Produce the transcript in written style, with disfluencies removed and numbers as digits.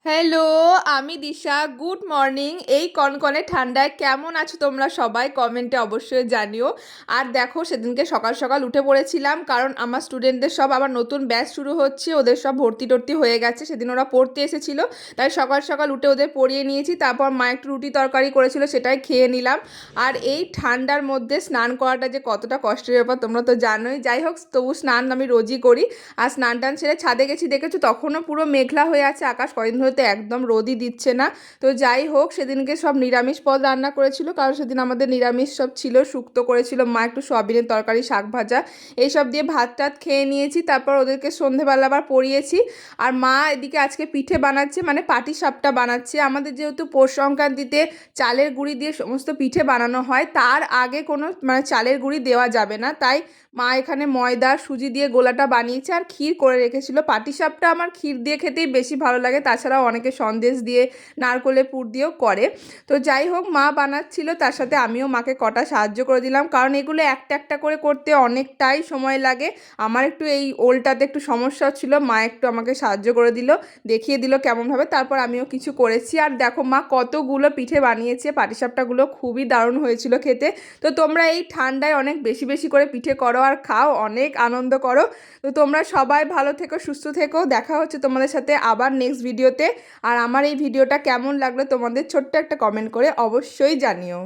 Hello, আমি দিশা। Good morning. এই কনকনে ঠান্ডায় কেমন আছো তোমরা সবাই? কমেন্টে অবশ্যই জানিও। আর দেখো, সেদিনকে সকাল সকাল উঠে পড়েছিলাম, কারণ আমার স্টুডেন্টদের সব আবার নতুন ব্যাচ শুরু হচ্ছে, ওদের সব ভর্তি টর্তি হয়ে গেছে। সেদিন ওরা পড়তে এসেছিল, তাই সকাল সকাল উঠে ওদের পড়িয়ে নিয়েছি। তারপর মা একটু রুটি তরকারি করেছিল, সেটাই খেয়ে নিলাম। আর এই ঠান্ডার মধ্যে স্নান করাটা যে কতটা কষ্টের ব্যাপার তোমরা তো জানোই। যাই হোক, তবু স্নান আমি রোজই করি। আর স্নান টান সেরে ছাদে গেছি, দেখেছো তখনও পুরো মেঘলা হয়ে আছে আকাশ, কদিন ধরে তো একদম রোদই দিচ্ছে না। তো যাই হোক, সেদিনকে সব নিরামিষ পদ রান্না করেছিল, কারণ সেদিন আমাদের নিরামিষ সব ছিল। শুক্তো করেছিল মা, একটু সয়াবিনের তরকারি, শাক ভাজা, এইসব দিয়ে ভাত টাত খেয়ে নিয়েছি। তারপর ওদেরকে সন্ধেবেলা আবার পড়িয়েছি। আর মা এদিকে আজকে পিঠে বানাচ্ছে, মানে পাটিসাপটা বানাচ্ছে। আমাদের যেহেতু পৌষ সংক্রান্তিতে চালের গুঁড়ি দিয়ে সমস্ত পিঠে বানানো হয়, তার আগে কোনো মানে চালের গুঁড়ি দেওয়া যাবে না, তাই মা এখানে ময়দা সুজি দিয়ে গোলাটা বানিয়েছে আর ক্ষীর করে রেখেছিল। পাটিসাপটা আমার ক্ষীর দিয়ে খেতেই বেশি ভালো লাগে, তাছাড়াও অনেকে সন্দেশ দিয়ে, নারকোলের পুর দিয়েও করে। তো যাই হোক, মা বানাচ্ছিল, তার সাথে আমিও মাকে কটা সাহায্য করে দিলাম, কারণ এগুলো একটা একটা করে করতে অনেকটাই সময় লাগে। আমার একটু এই ওলটাতে একটু সমস্যা ছিল, মা একটু আমাকে সাহায্য করে দিল, দেখিয়ে দিল কেমনভাবে, তারপর আমিও কিছু করেছি। আর দেখো মা কতগুলো পিঠে বানিয়েছে, পাটিসাপটাগুলো খুবই দারুণ হয়েছিল খেতে। তো তোমরা এই ঠান্ডায় অনেক বেশি বেশি করে পিঠে করো আর খাও, অনেক আনন্দ করো। তো তোমরা সবাই ভালো থেকো, সুস্থ থেকো। দেখা হচ্ছে তোমাদের সাথে আবার নেক্সট ভিডিওতে। আর আমার এই ভিডিওটা কেমন লাগলো তোমাদের ছোট্ট একটা কমেন্ট করে অবশ্যই জানিও।